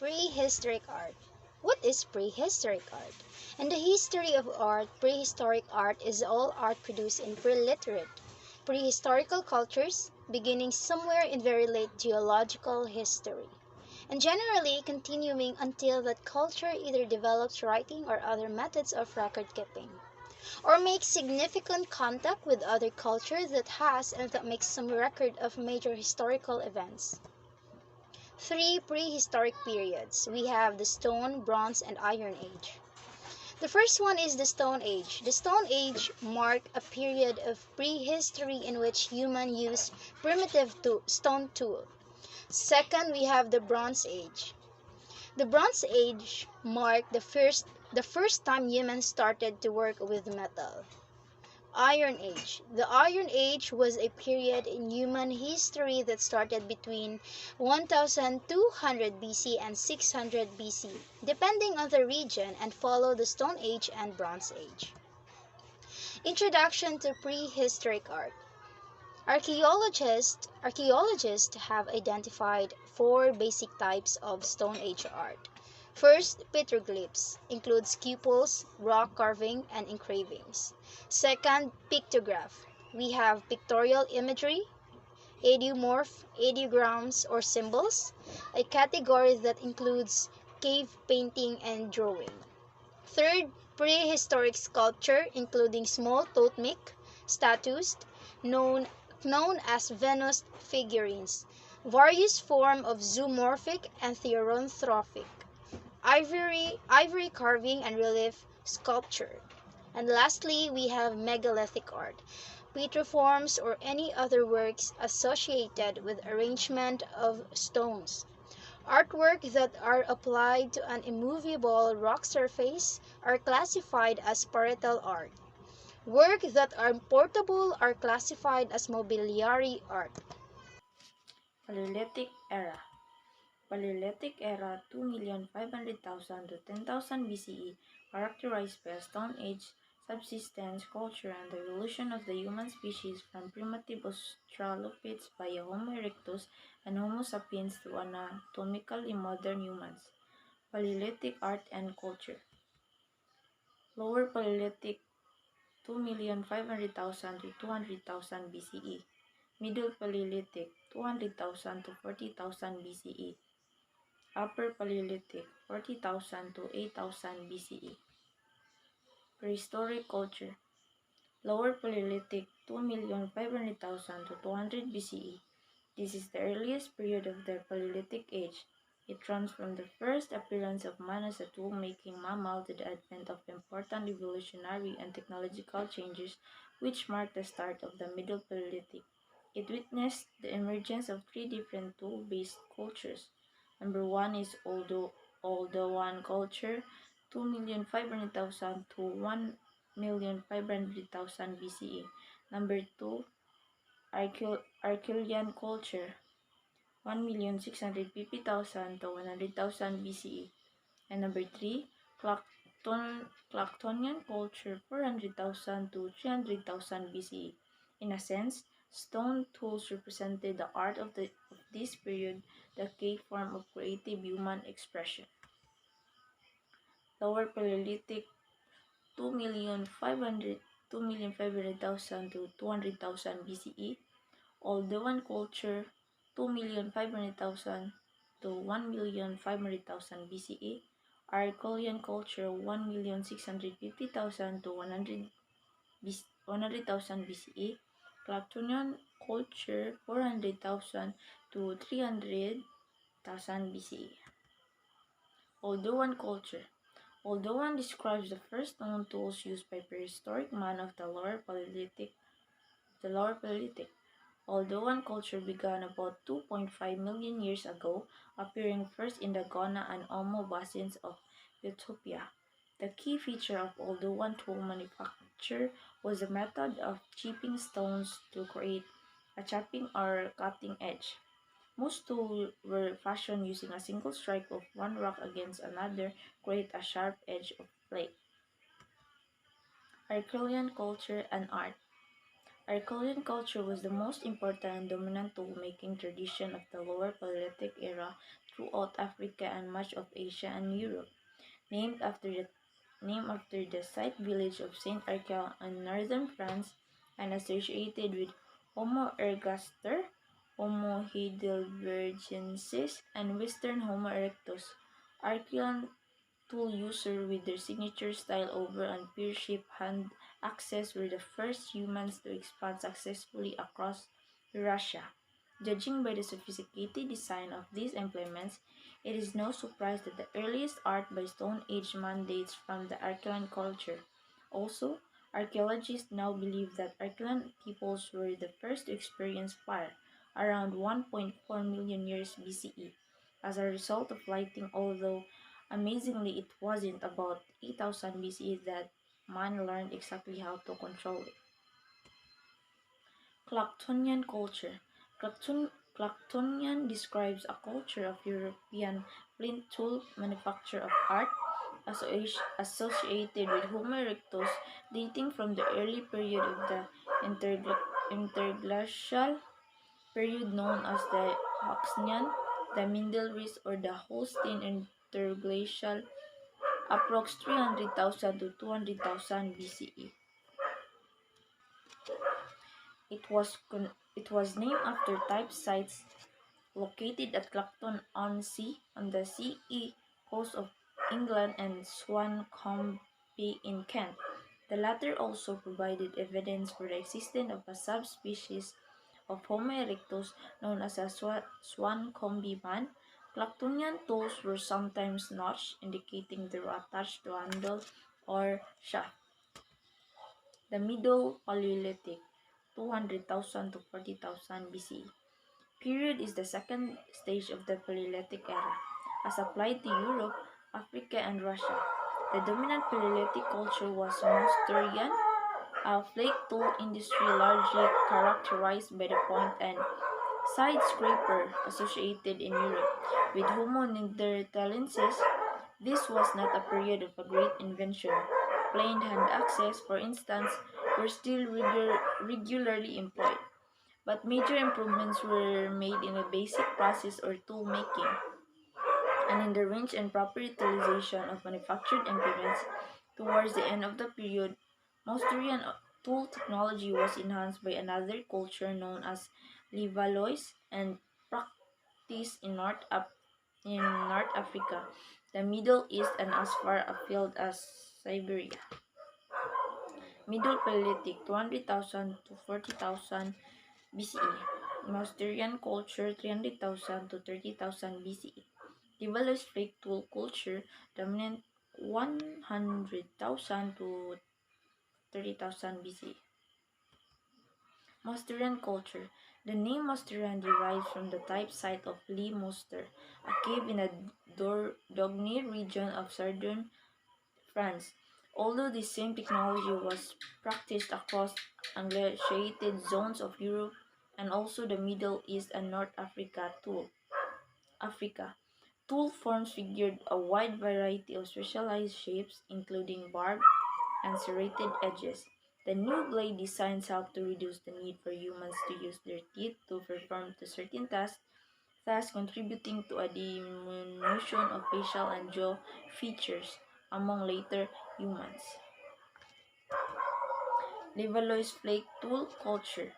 Prehistoric art. What is prehistoric art? In the history of art, prehistoric art is all art produced in prehistorical cultures, beginning somewhere in very late geological history, and generally continuing until that culture either develops writing or other methods of record keeping, or makes significant contact with other culture that has and that makes some record of major historical events. Three prehistoric periods. We have the Stone, Bronze, and Iron Age. The first one is the Stone Age. The Stone Age marked a period of prehistory in which humans used primitive stone tools. Second, we have the Bronze Age. The Bronze Age marked the first time humans started to work with metal. Iron Age. The Iron Age was a period in human history that started between 1200 BC and 600 BC, depending on the region, and followed the Stone Age and Bronze Age. Introduction to prehistoric art. Archaeologists have identified four basic types of Stone Age art. First, petroglyphs includes cupels, rock carving, and engravings. Second, pictograph. We have pictorial imagery, ideograms or symbols, a category that includes cave painting and drawing. Third, prehistoric sculpture including small totemic statues known as Venus figurines, various forms of zoomorphic and therianthropic, ivory carving and relief sculpture. And lastly, we have megalithic art, petroforms or any other works associated with arrangement of stones. Artwork that are applied to an immovable rock surface are classified as parietal art. Work that are portable are classified as mobiliary art. Paleolithic Era. Paleolithic Era 2,500,000 to 10,000 BCE, characterized by a Stone Age subsistence culture and the evolution of the human species from primitive Australopiths via Homo erectus and Homo sapiens to anatomically modern humans. Paleolithic art and culture. Lower Paleolithic 2,500,000 to 200,000 BCE. Middle Paleolithic 200,000 to 40,000 BCE. Upper Paleolithic 40,000 to 8,000 BCE. Prehistoric Culture. Lower Paleolithic 2,500,000 to 200 BCE. This is the earliest period of the Paleolithic Age. It runs from the first appearance of man as a tool-making mammal to the advent of important evolutionary and technological changes which mark the start of the Middle Paleolithic. It witnessed the emergence of three different tool-based cultures. Number one is Oldowan culture, 2,500,000 to 1,500,000 BCE. Number two, Archeolian culture, 1,650,000 to 100,000 BCE. And number three, Clactonian culture, 400,000 to 300,000 BCE. In a sense, stone tools represented the art of this period, the key form of creative human expression. Lower Paleolithic 2,500,000 to 200,000 BCE. Oldowan culture 2,500,000 to 1,500,000 BCE. Archeolian culture 1,650,000 to 100,000 BCE. Clactonian culture 400,000 to 300,000 BCE. Oldowan culture. Oldowan describes the first known tools used by prehistoric man of the Lower Paleolithic. Oldowan culture began about 2.5 million years ago, appearing first in the Ghana and Omo basins of Ethiopia. The key feature of Oldowan tool manufacture was the method of chipping stones to create a chopping or cutting edge. Most tools were fashioned using a single strike of one rock against another, create a sharp edge of plate. Archeolian culture and art. Archeolian culture was the most important and dominant tool-making tradition of the Lower Paleolithic era throughout Africa and much of Asia and Europe, named after the site village of Saint Archel in northern France and associated with Homo ergaster, Homo heidelbergensis, and Western Homo erectus. Archean tool user with their signature style over and pear-shaped hand axes were the first humans to expand successfully across Russia. Judging by the sophisticated design of these implements, it is no surprise that the earliest art by Stone Age man dates from the Archean culture. Also, archaeologists now believe that Archean peoples were the first to experience fire around 1.4 million years BCE as a result of lighting, although amazingly it wasn't about 8000 BCE that man learned exactly how to control it. Clactonian culture. Clactonian describes a culture of European flint tool manufacture of art associated with Homo erectus dating from the early period of the interglacial period known as the Haxnian, the Mindelris or the Holstein interglacial approx 300,000 to 200,000 BCE. It was named after type sites located at Clacton-on-Sea on the sea coast of England and Swanscombe in Kent. The latter also provided evidence for the existence of a subspecies of Homo erectus known as a Swanscombe man. Clactonian tools were sometimes notched, indicating they were attached to a handle or shaft. The Middle Paleolithic, 200,000 to 40,000 BCE period is the second stage of the Paleolithic era, as applied to Europe, Africa, and Russia. The dominant Paleolithic culture was Mousterian, a flake tool industry largely characterized by the point and side scraper associated in Europe. With Homo neanderthalensis, this was not a period of a great invention. Plain hand axes, for instance, were still regularly employed, but major improvements were made in the basic process or tool making, and in the range and proper utilization of manufactured implements. Towards the end of the period, Mousterian tool technology was enhanced by another culture known as Levallois and practiced in North Africa, the Middle East, and as far afield as Siberia. Middle Paleolithic, 200,000 to 40,000 BCE. Mousterian culture, 300,000 to 30,000 BCE. Levallois flake tool culture, dominant 100,000 to 30,000 BCE. Mousterian culture. The name Mousterian derives from the type site of Le Mouster, a cave in the Dordogne region of southern France. Although this same technology was practiced across unglaciated zones of Europe and also the Middle East and North Africa, tool forms figured a wide variety of specialized shapes, including barbed and serrated edges. The new blade designs helped to reduce the need for humans to use their teeth to perform certain tasks, thus contributing to a diminution of facial and jaw features among later humans. Levallois flake tool culture.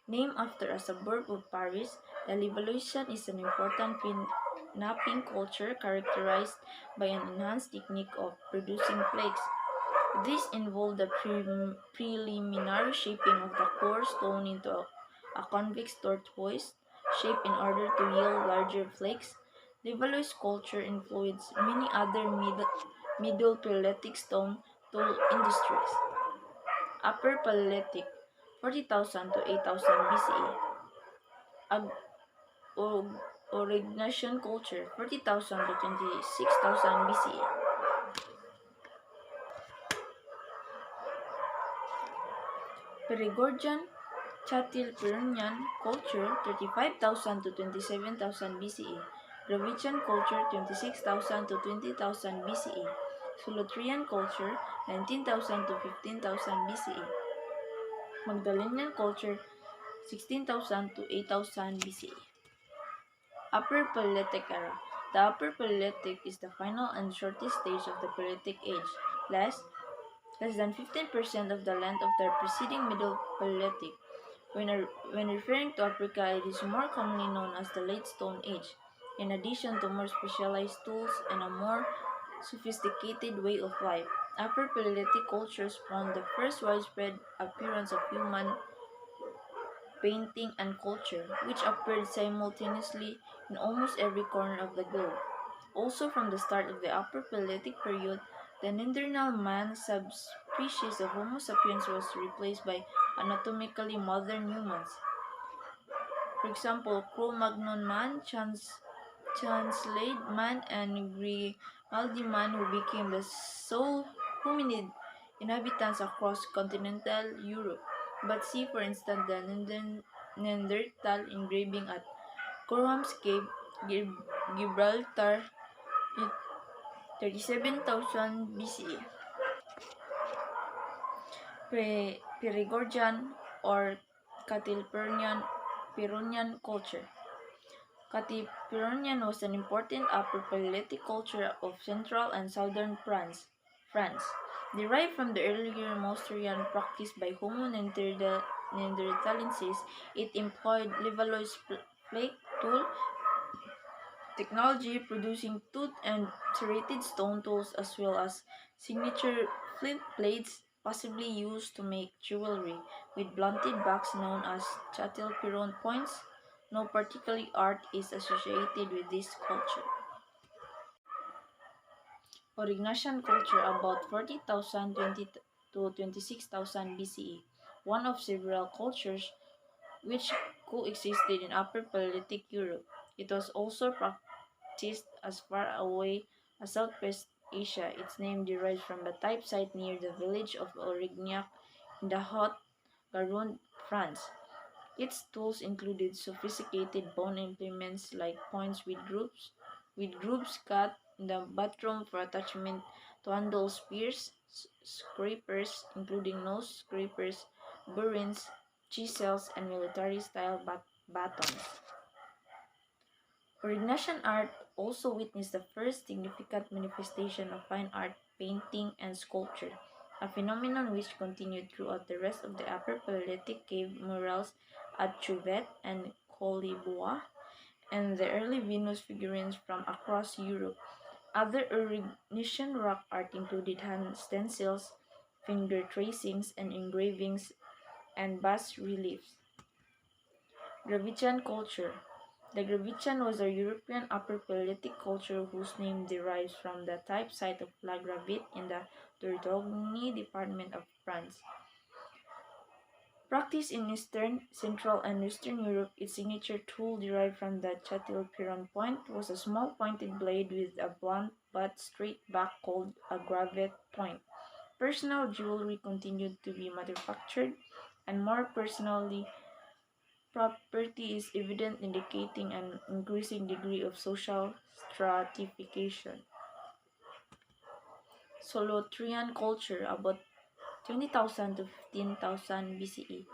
Named after a suburb of Paris, the Levalloisian is an important knapping culture characterized by an enhanced technique of producing flakes. This involved the preliminary shaping of the core stone into a convex tortoise shape in order to yield larger flakes. Levallois culture influenced many other Middle Paleolithic stone tool industries. Upper Paleolithic, 40,000 to 8,000 BCE. Aurignacian culture, 40,000 to 26,000 BCE. Perigordian Chattil-Pironian culture, 35,000 to 27,000 BCE. Gravettian culture, 26,000 to 20,000 BCE. Solotrian culture, 19,000 to 15,000 BCE. Magdalenian culture, 16,000 to 8,000 BCE. Upper Paleolithic Era, The Upper Paleolithic is the final and shortest stage of the Paleolithic Age, less, less than 15% of the length of the preceding Middle Paleolithic. When referring to Africa, it is more commonly known as the Late Stone Age. In addition to more specialized tools and a more sophisticated way of life, Upper Paleolithic culture spawned the first widespread appearance of human painting and culture, which appeared simultaneously in almost every corner of the globe. Also, from the start of the Upper Paleolithic period, the Neanderthal man subspecies of Homo sapiens was replaced by anatomically modern humans. For example, Cro-Magnon man, Translate man, and Grimaldi man, who became the sole hominid inhabitants across continental Europe. But see, for instance, the Neanderthal engraving at Gorham's Cave, Gibraltar, 37,000 BCE. Perigordian or Catilpurnian culture. Catilpurnian was an important Upper Paleolithic culture of central and southern France, derived from the earlier Mousterian practice by Homo neanderthalensis. It employed Levallois flake tool technology, producing toothed and serrated stone tools as well as signature flint blades, possibly used to make jewelry, with blunted backs known as chattel piron points. No particular art is associated with this culture. Aurignacian culture about 40,000 to 26,000 BCE, one of several cultures which coexisted in Upper Paleolithic Europe. It was also practiced as far away as Southwest Asia. Its name derives from the type site near the village of Aurignac in the Haute-Garonne, France. Its tools included sophisticated bone implements like points with grooves cut in the bottom for attachment to handle spears, scrapers, including nose scrapers, burins, chisels, and military-style batons. Aurignacian art also witnessed the first significant manifestation of fine art, painting, and sculpture, a phenomenon which continued throughout the rest of the Upper Paleolithic cave murals at Chauvet and Collibua, and the early Venus figurines from across Europe. Other Aurignacian rock art included hand stencils, finger tracings, and engravings, and bas reliefs. Gravettian culture. The Gravettian was a European Upper Paleolithic culture whose name derives from the type site of La Gravette in the Dordogne department of France. Practiced in Eastern, Central, and Western Europe, its signature tool derived from the chattel piron point was a small pointed blade with a blunt but straight back called a gravette point. Personal jewelry continued to be manufactured, and more personally property is evident, indicating an increasing degree of social stratification. Solotrean culture about 20,000 to 15,000 BCE.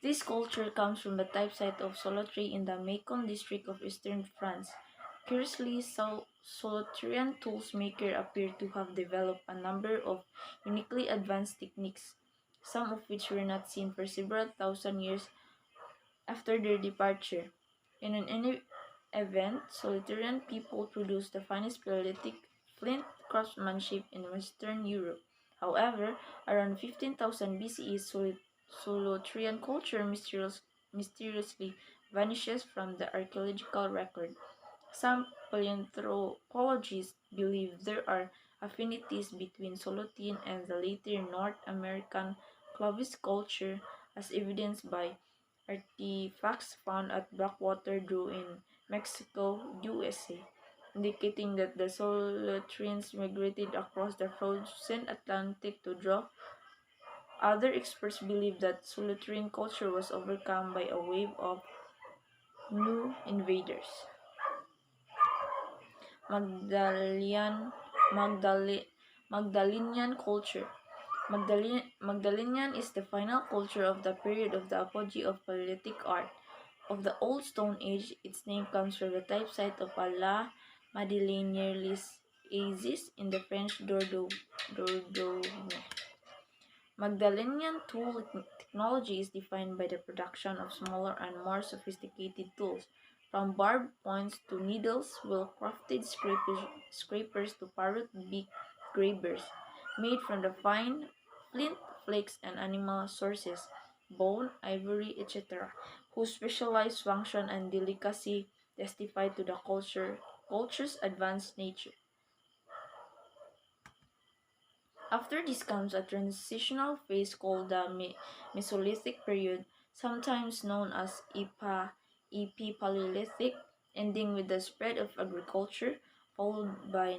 This culture comes from the type site of Solotre in the Macon district of eastern France. Curiously, Solotrean tools maker appear to have developed a number of uniquely advanced techniques, some of which were not seen for several thousand years after their departure. In an event, Solitarian people produced the finest Paleolithic flint craftsmanship in Western Europe. However, around 15,000 BCE, Solitarian culture mysteriously vanishes from the archaeological record. Some paleoanthropologists believe there are affinities between Solotine and the later North American Clovis culture, as evidenced by artifacts found at Blackwater Drew in Mexico, USA, indicating that the Solotrians migrated across the frozen Atlantic to draw. Other experts believe that Solotrian culture was overcome by a wave of new invaders. Magdali- Magdalenian culture. Magdalenian is the final culture of the period of the apogee of Paleolithic art. of the Old Stone Age. Its name comes from the type site of La Madeleine near Lisieux in the French Dordogne. Magdalenian tool technology is defined by the production of smaller and more sophisticated tools, from barbed points to needles, well-crafted scrapers to parrot-beak gravers, made from the fine flint flakes and animal sources, bone, ivory, etc., whose specialized function and delicacy testify to the culture's advanced nature. After this comes a transitional phase called the Mesolithic period, sometimes known as Epipaleolithic, ending with the spread of agriculture, followed by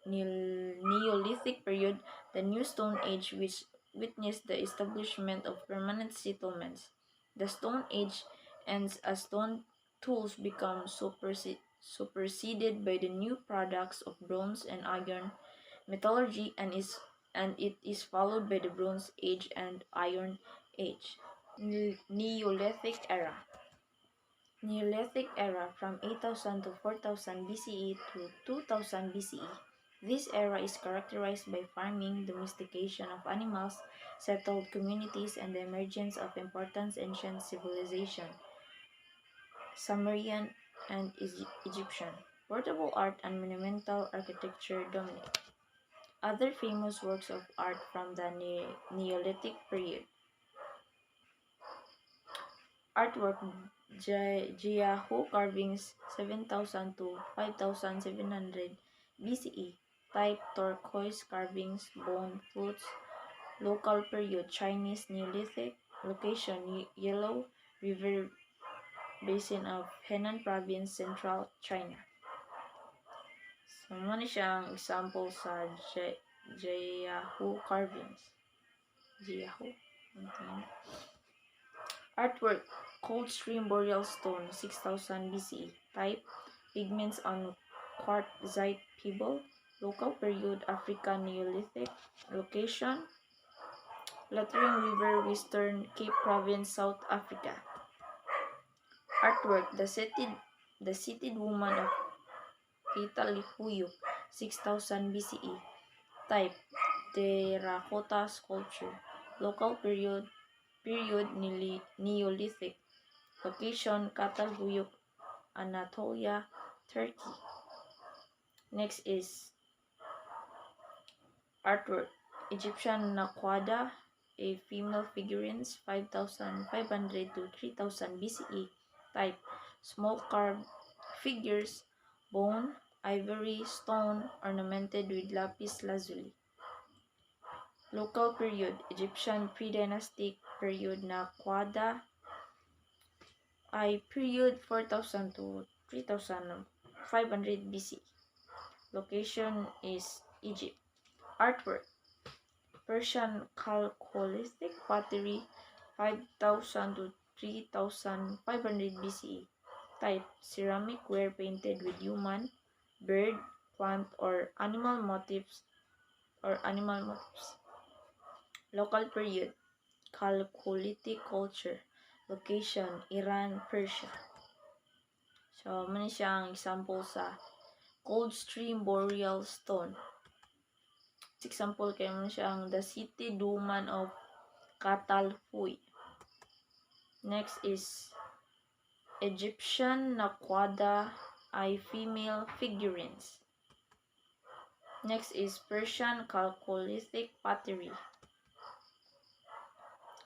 Neolithic period, the New Stone Age, which witnessed the establishment of permanent settlements. The Stone Age ends as stone tools become superseded by the new products of bronze and iron metallurgy, and it is followed by the Bronze Age and Iron Age. Neolithic Era. Neolithic Era from 8000 to 4000 BCE to 2000 BCE. This era is characterized by farming, domestication of animals, settled communities, and the emergence of important ancient civilization, Sumerian and Egyptian. Portable art and monumental architecture dominate. Other famous works of art from the Neolithic period. Artwork: Jiahu carvings 7000 to 5700 BCE. Type: turquoise carvings, bone flutes. Local period: Chinese Neolithic. Location: Yellow River Basin of Henan Province, Central China. So, muna siyang example sa Jiahu carvings. Jiahu. Artwork: Coldstream Boreal Stone, 6000 BCE. Type: pigments on quartzite pebble. Local period: Africa Neolithic. Location: Latrine River, Western Cape Province, South Africa. Artwork: The Seated Woman of Italy, 6000 BCE. Type: terracotta sculpture. Local period Neolithic. Location: Catalhuyuk, Anatolia, Turkey. Next is artwork: Egyptian Naquada, a female figurines, 5500 to 3000 BCE. Type: small carved figures, bone, ivory, stone, ornamented with lapis lazuli. Local period: Egyptian pre-dynastic period Naquada, period 4000 to 3500 BC. Location is Egypt. Artwork: Persian Chalcolithic pottery, 5000 to 3500 BCE. Type: ceramic ware painted with human, bird, plant, or animal motifs. Local period: Chalcolithic culture. Location: Iran, Persia. So, muna siyang example sa Coldstream Boreal Stone. Example kay mo siyang the Seated Woman of Catalhuyuk. Next is Egyptian Naquada, female figurines. Next is Persian Chalcolithic pottery.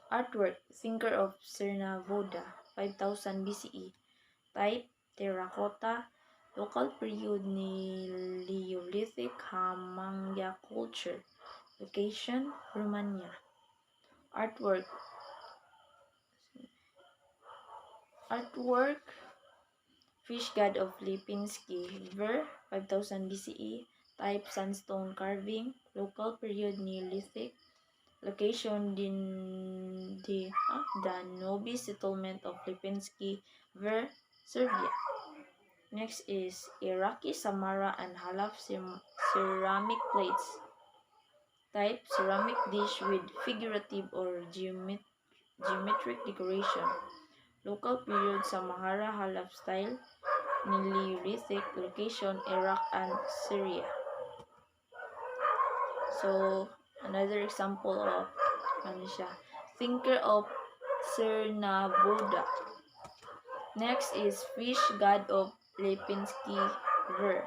Artwork: Thinker of Cernavoda, 5000 BCE. Type: terracotta. Local period Neolithic Hamanga culture. Location: Romania. Artwork: Fish God of Lipinski, Ver, 5000 BCE. Type: sandstone carving. Local period Neolithic. Location: Danube settlement of Lipinski, Ver, Serbia. Next is Iraqi Samara and Halaf ceramic plates. Type: ceramic dish with figurative or geometric decoration. Local period Samarra Halaf style, Neolithic location Iraq and Syria. So another example of thinker of Cernavoda. Next is fish god of Lipinski Ver.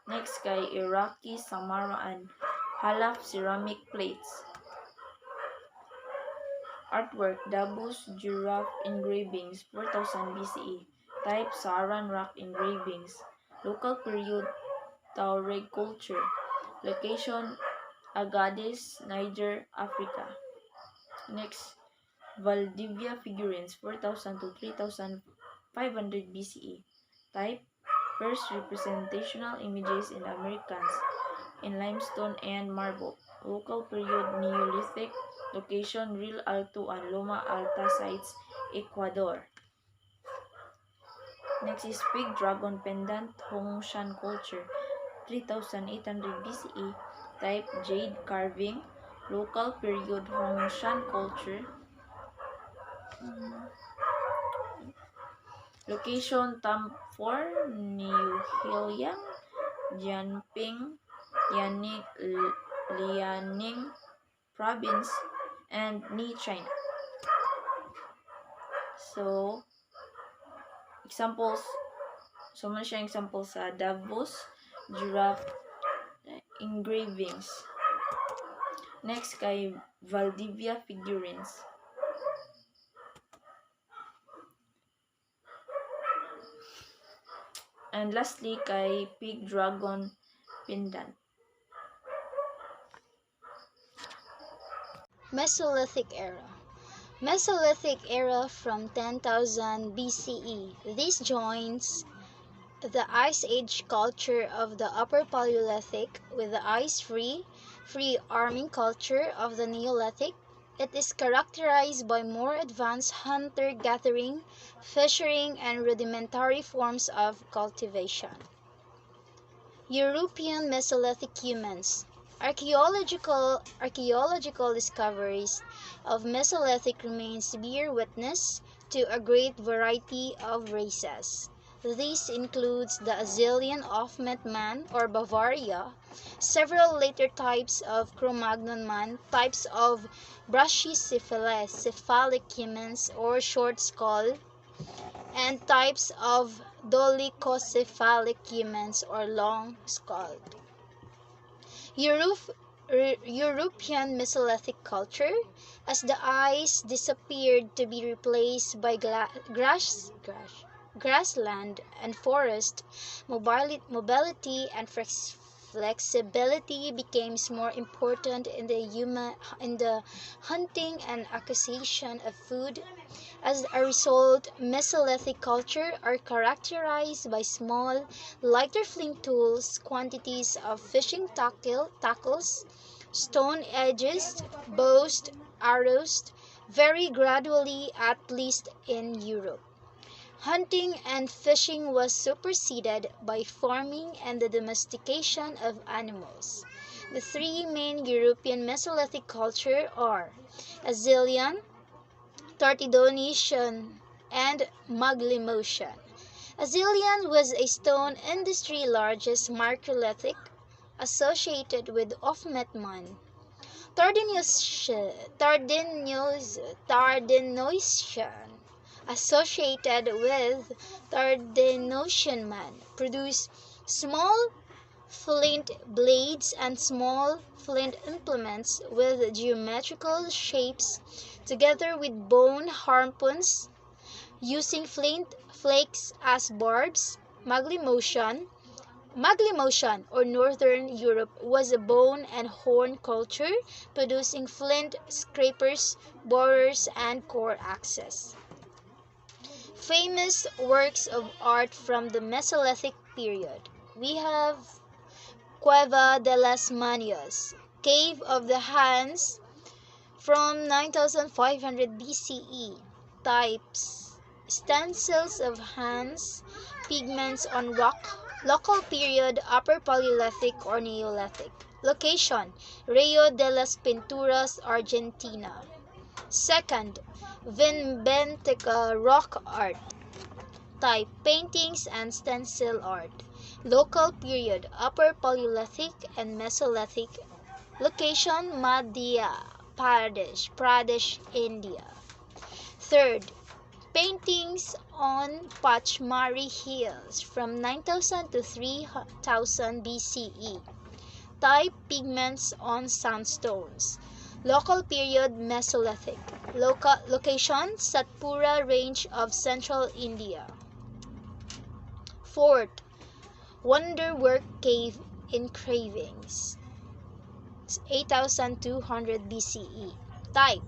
Next kay Iraqi Samarra and Halaf ceramic plates. Artwork Dabus giraffe engravings 4000 BCE. Type Saharan rock engravings. Local period Tuareg culture. Location Agadez, Niger, Africa. Next, Valdivia figurines 4000 to 3500 BCE. Type first representational images in Americans in limestone and marble. Local period Neolithic. Location Real Alto and Loma Alta sites, Ecuador. Next is Big Dragon Pendant Hongshan culture 3800 BCE. Type jade carving. Local period Hongshan culture. Location Tamfor, New Hilyang, Jianping, Lianing province, and Ni China. So, examples, so muna siyang examples sa Davos giraffe engravings. Next kay Valdivia figurines. And lastly kay Pig Dragon pendant. Mesolithic Era. Mesolithic Era from 10,000 BCE. This joins the Ice Age culture of the Upper Paleolithic with the ice-free, free-arming culture of the Neolithic. It is characterized by more advanced hunter-gathering, fishing, and rudimentary forms of cultivation. European Mesolithic humans. Archaeological discoveries of Mesolithic remains bear witness to a great variety of races. This includes the Azilian Offmet man or Bavaria, several later types of Cro-Magnon man, types of brachycephalic cephalic humans or short skull, and types of dolichocephalic humans or long skulled. European Mesolithic culture, as the ice disappeared to be replaced by grassland and forest, mobility and flexibility became more important in the hunting and acquisition of food. As a result, Mesolithic culture are characterized by small, lighter flint tools, quantities of fishing tackles, stone edges, bows, arrows, very gradually at least in Europe. Hunting and fishing was superseded by farming and the domestication of animals. The three main European Mesolithic culture are Azilian, Tartidonesian, and Maglimosian. Azilian was a stone industry largest Microlithic associated with Offmetman. Tardenoisian associated with Tardenosian man produced small flint blades and small flint implements with geometrical shapes together with bone harpoons using flint flakes as barbs. Maglimosian or Northern Europe was a bone and horn culture producing flint scrapers, borers, and core axes. Famous works of art from the Mesolithic period. We have Cueva de las Manias, Cave of the Hands from 9500 BCE. Types: stencils of hands, pigments on rock, local period Upper Paleolithic or Neolithic. Location: Rio de las Pinturas, Argentina. Second, Vinbenteca rock art. Type: paintings and stencil art. Local period: Upper Paleolithic and Mesolithic. Location: Madhya Pradesh, India. Third, paintings on Pachmari Hills from 9000 to 3000 BCE. Type: pigments on sandstones. Local period: Mesolithic. Location: Satpura Range of Central India. Fourth, Wonderwork Cave engravings, 8200 BCE. Type: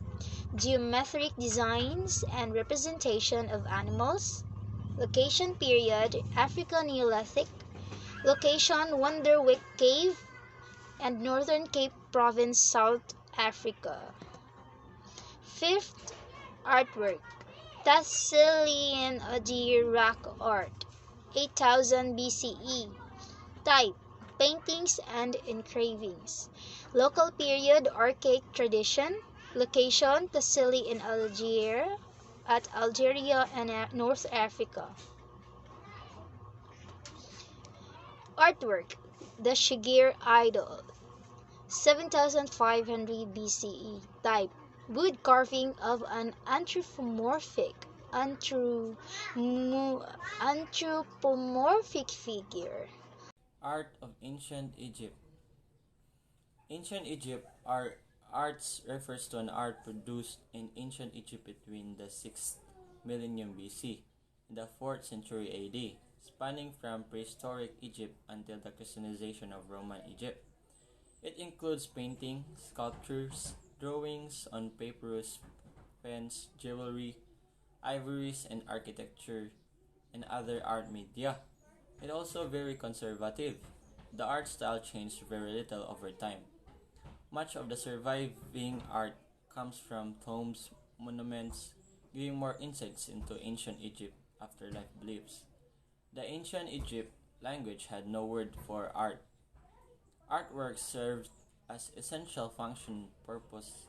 geometric designs and representation of animals. Location period: African Neolithic. Location: Wonderwick Cave and Northern Cape Province, South Africa. Fifth, artwork: Thessalian Adir rock art, 8000 BCE. Type: paintings and engravings. Local period: Archaic tradition. Location: Tassili in Algeria and North Africa. Artwork: the Shigir idol, 7500 BCE. Type: wood carving of an anthropomorphic figure. Art of Ancient Egypt. Ancient Egypt arts refers to an art produced in ancient Egypt between the 6th millennium BC and the 4th century AD, spanning from prehistoric Egypt until the Christianization of Roman Egypt. It includes painting, sculptures, drawings on papyrus, pens, jewelry, ivories, and architecture, and other art media. It also very conservative. The art style changed very little over time. Much of the surviving art comes from tombs, monuments, giving more insights into ancient Egypt afterlife beliefs. The ancient Egypt language had no word for art. Artwork served as essential function purpose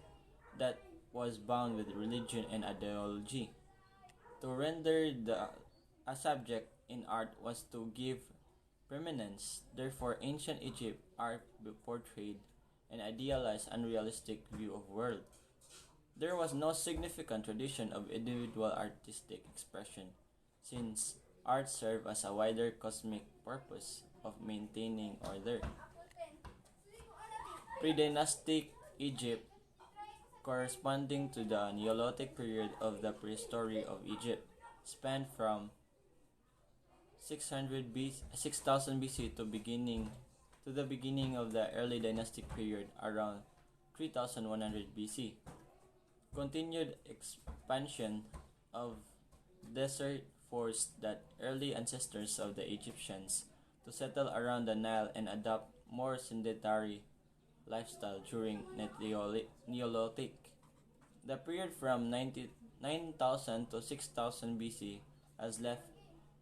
that was bound with religion and ideology. To render a subject in art was to give permanence. Therefore, ancient Egypt art portrayed an idealized, unrealistic view of world. There was no significant tradition of individual artistic expression, since art served as a wider cosmic purpose of maintaining order. Pre-dynastic Egypt, corresponding to the Neolithic period of the prehistory of Egypt, spanned from 6000 BC to the beginning of the early dynastic period around 3100 BC. Continued expansion of desert forced the early ancestors of the Egyptians to settle around the Nile and adopt more sedentary lifestyle during Neolithic. The period from 9000 to 6000 BC has left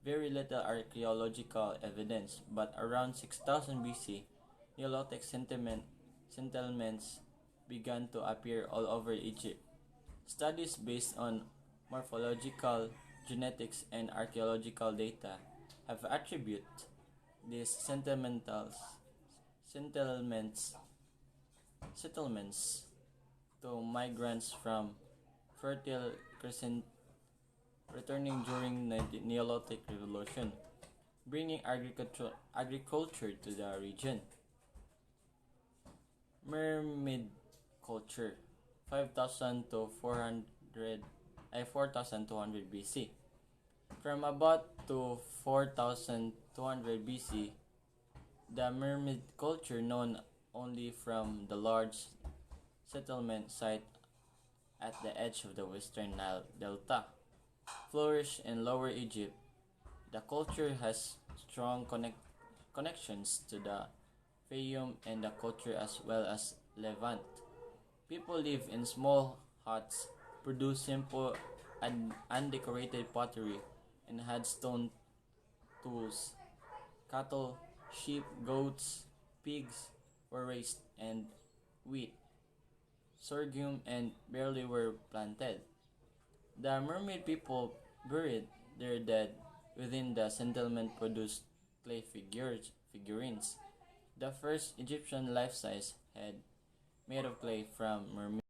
very little archaeological evidence, but around 6000 BC, Neolithic settlements began to appear all over Egypt. Studies based on morphological, genetics, and archaeological data have attributed these settlements to migrants from Fertile Crescent returning during the Neolithic Revolution, bringing agriculture to the region. Mermaid culture, 5000 to 4200 BC. From about to 4200 BC, the mermaid culture, known only from the large settlement site at the edge of the western Nile Delta, flourished in Lower Egypt. The culture has strong connections to the Fayum and the culture as well as Levant. People live in small huts, produce simple and undecorated pottery, and had stone tools. Cattle, sheep, goats, pigs, were raised and wheat, sorghum, and barley were planted. The mermaid people buried their dead within the settlement produced figurines. The first Egyptian life-size head made of clay from mermaid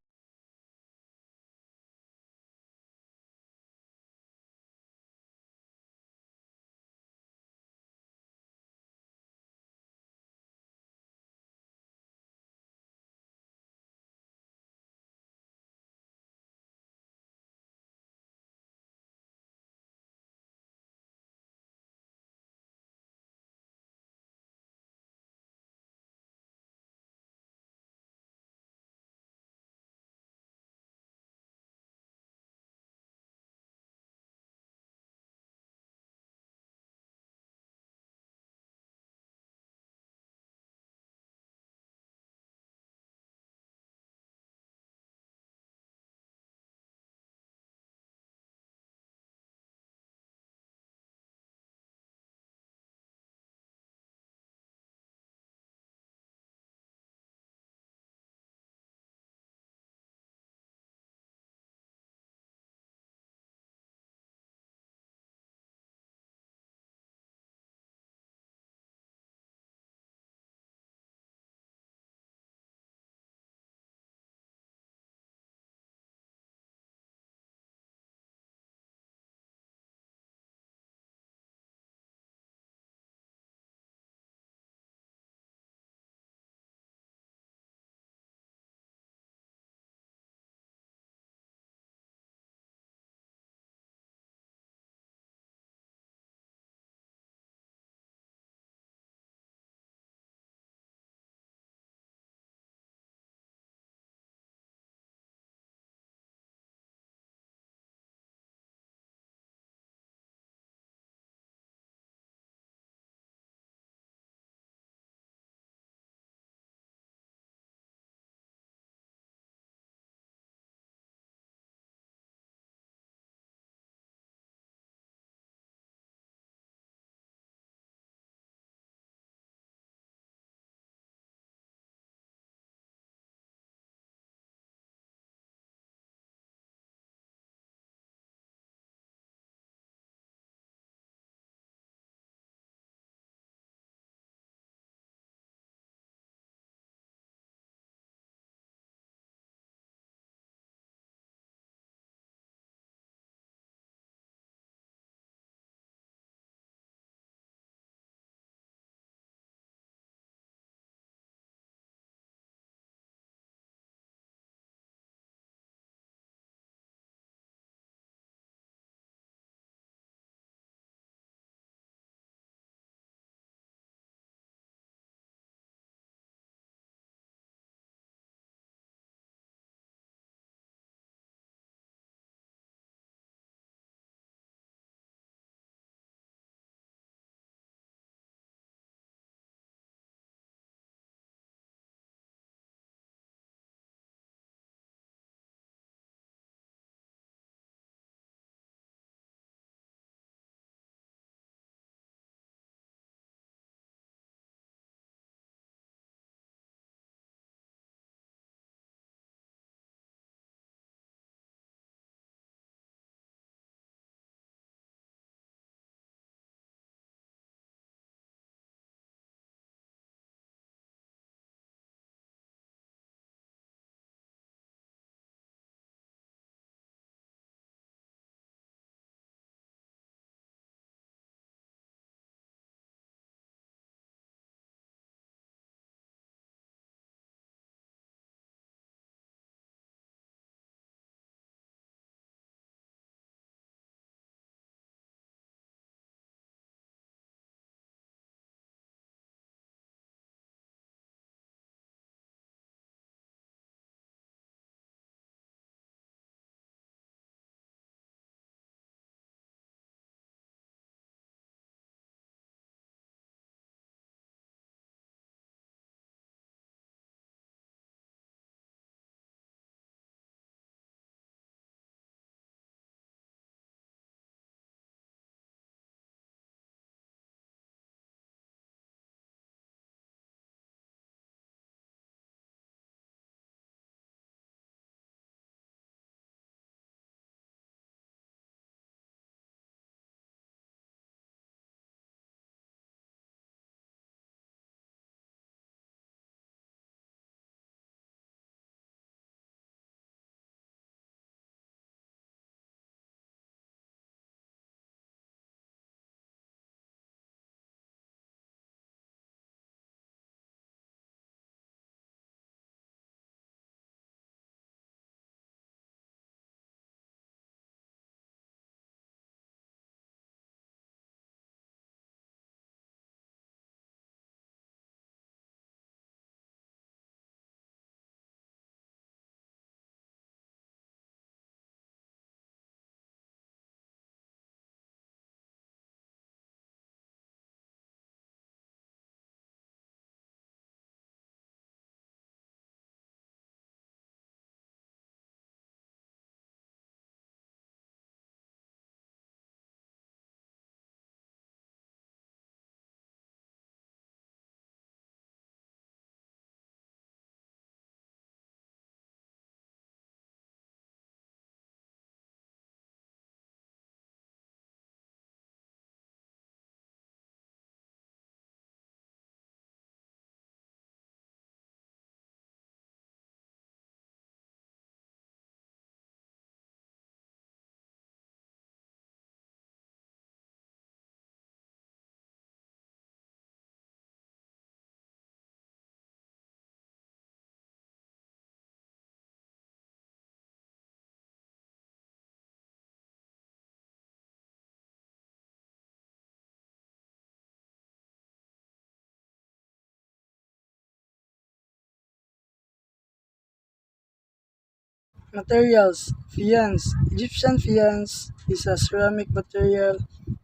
Materials. Faience. Egyptian faience is a ceramic material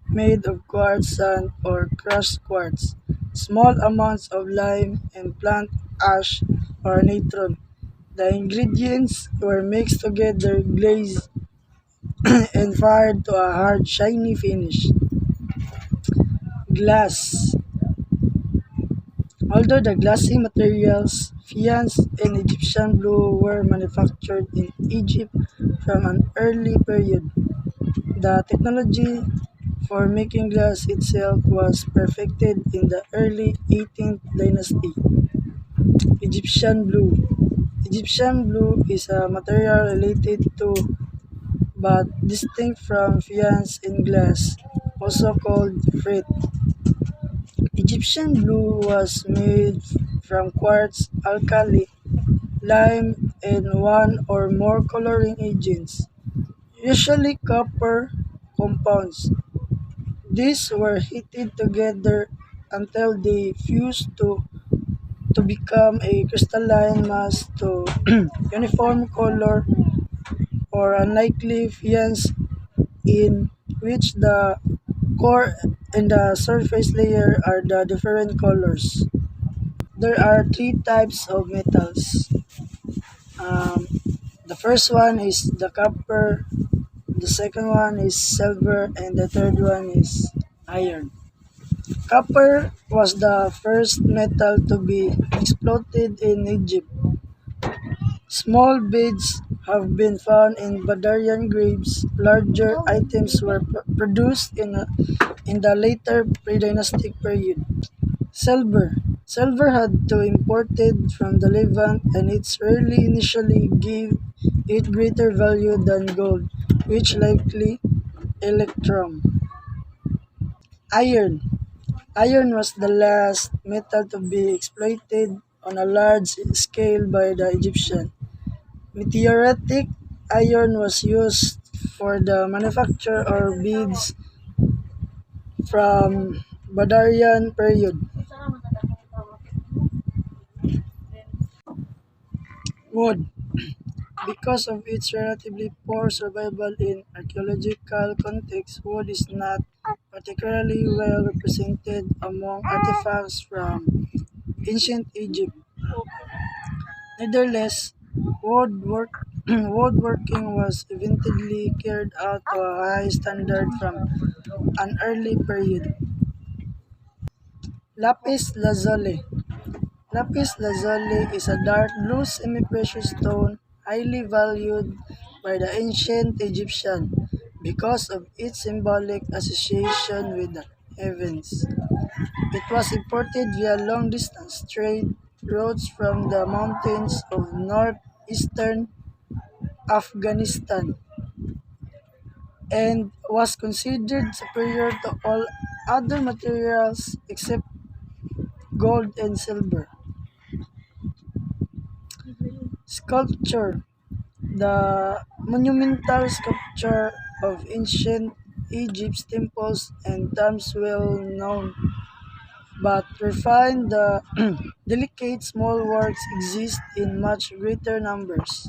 made of quartz sand or crushed quartz, small amounts of lime, and plant ash or natron. The ingredients were mixed together, glazed, and fired to a hard, shiny finish. Glass. Although the glassy materials, faience and Egyptian blue were manufactured in Egypt from an early period, the technology for making glass itself was perfected in the early 18th dynasty. Egyptian blue. Egyptian blue is a material related to but distinct from faience in glass, also called frit. Egyptian blue was made from quartz, alkali, lime, and one or more coloring agents, usually copper compounds. These were heated together until they fused to become a crystalline mass to uniform color or unlikely faience in which the core and the surface layer are the different colors. There are three types of metals. Um, the first one is the copper, the second one is silver, and the third one is iron. Copper was the first metal to be exploited in Egypt. Small beads have been found in Badarian graves. Larger items were produced in the later pre-dynastic period. Silver. Silver had to imported from the Levant and its rarely initially gave it greater value than gold, which likely electrum. Iron. Iron was the last metal to be exploited on a large scale by the Egyptian. Meteoritic iron was used for the manufacture of beads from Badarian period. Wood. Because of its relatively poor survival in archaeological contexts, wood is not particularly well represented among artifacts from ancient Egypt. Nevertheless, woodworking was eventually carried out to a high standard from an early period. Lapis lazuli. Lapis lazuli is a dark blue semi-precious stone highly valued by the ancient Egyptian because of its symbolic association with the heavens. It was imported via long-distance trade routes from the mountains of northeastern Afghanistan and was considered superior to all other materials except gold and silver. Sculpture. The monumental sculpture of ancient Egypt's temples and tombs well known, but refined the delicate small works exist in much greater numbers.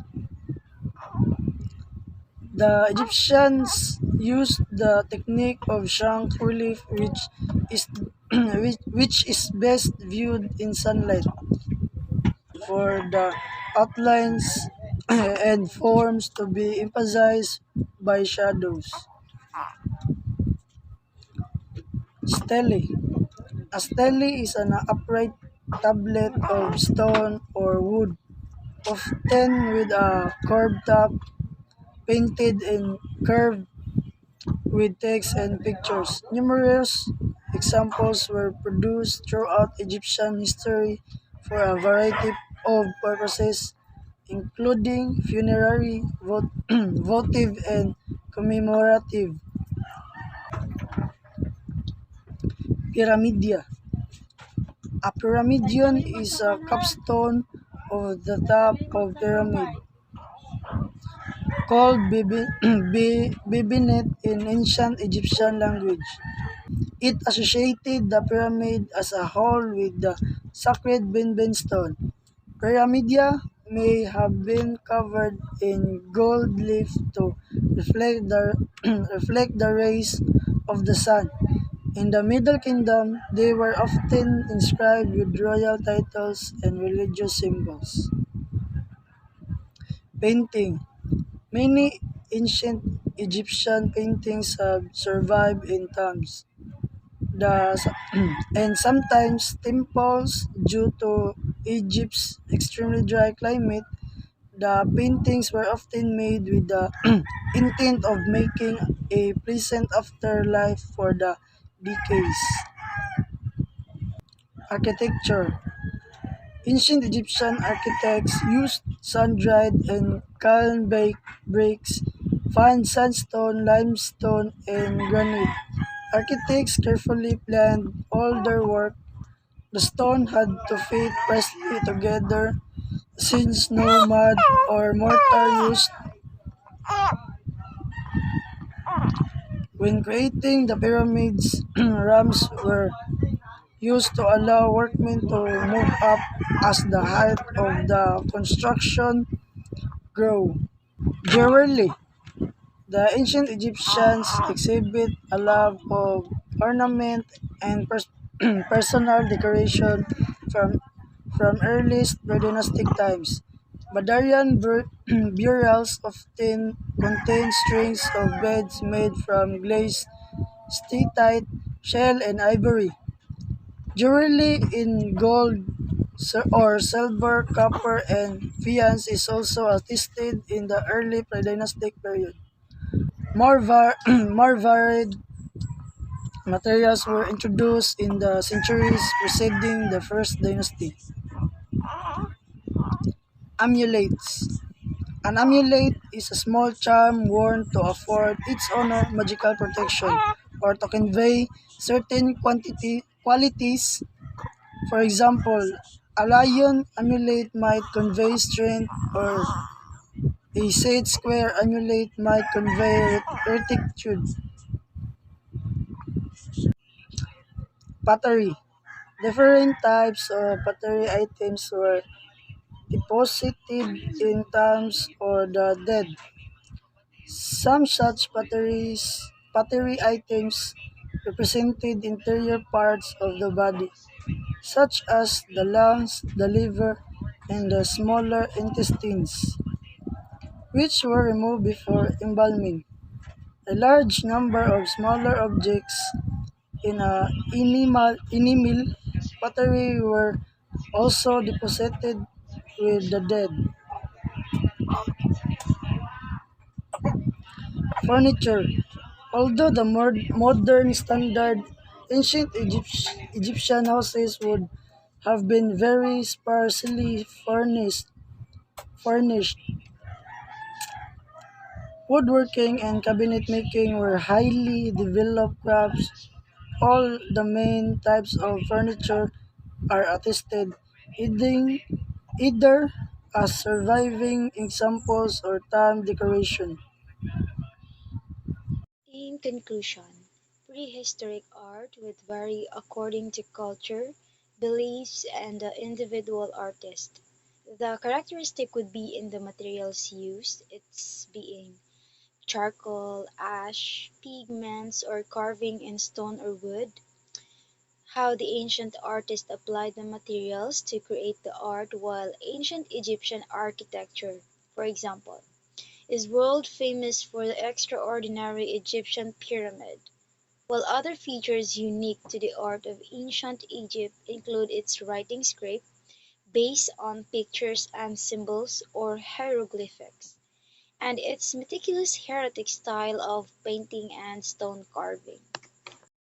The Egyptians used the technique of shank relief is which is best viewed in sunlight for the outlines and forms to be emphasized by shadows. Stele. A stele is an upright tablet of stone or wood, often with a curved top, painted and curved with text and pictures. Numerous examples were produced throughout Egyptian history for a variety of purposes, including funerary, votive, and commemorative. Pyramidia. A pyramidion is a capstone of the top of pyramid, called bibinet in ancient Egyptian language. It associated the pyramid as a whole with the sacred Benben stone. Pyramidia may have been covered in gold leaf to reflect the, reflect the rays of the sun. In the Middle Kingdom, they were often inscribed with royal titles and religious symbols. Painting. Many ancient Egyptian paintings have survived in tombs. The, and sometimes temples due to Egypt's extremely dry climate. The paintings were often made with the intent of making a pleasant afterlife for the deceased. Architecture. Ancient Egyptian architects used sun-dried and kiln-baked bricks, fine sandstone, limestone, and granite. Architects carefully planned all their work. The stone had to fit precisely together since no mud or mortar used when creating the pyramids. Ramps were used to allow workmen to move up as the height of the construction grew. Jewelry. The ancient Egyptians exhibit a love of ornament and personal decoration from, from earliest pre-dynastic times. Badarian burials often contain strings of beds made from glazed steatite, shell, and ivory. Jewelry in gold or silver, copper, and faience is also attested in the early pre-dynastic period. More varied materials were introduced in the centuries preceding the first dynasty. Amulets. An amulet is a small charm worn to afford its owner magical protection or to convey certain qualities. For example, a lion amulet might convey strength, or a sage square amulet might convey rectitude. Pottery. Different types of pottery items were deposited in tombs or the dead. Some such pottery items represented interior parts of the body, such as the lungs, the liver, and the smaller intestines, which were removed before embalming. A large number of smaller objects in a enamel pottery were also deposited with the dead. Furniture. Although the modern standard, ancient Egyptian houses would have been very sparsely furnished. Woodworking and cabinet making were highly developed crafts. All the main types of furniture are attested, either, either as surviving examples or time decoration. In conclusion, prehistoric art would vary according to culture, beliefs, and the individual artist. The characteristic would be in the materials used, its being charcoal, ash, pigments, or carving in stone or wood, how the ancient artist applied the materials to create the art, while ancient Egyptian architecture, for example, is world famous for the extraordinary Egyptian pyramid, while other features unique to the art of ancient Egypt include its writing script based on pictures and symbols or hieroglyphics, and its meticulous heretic style of painting and stone carving.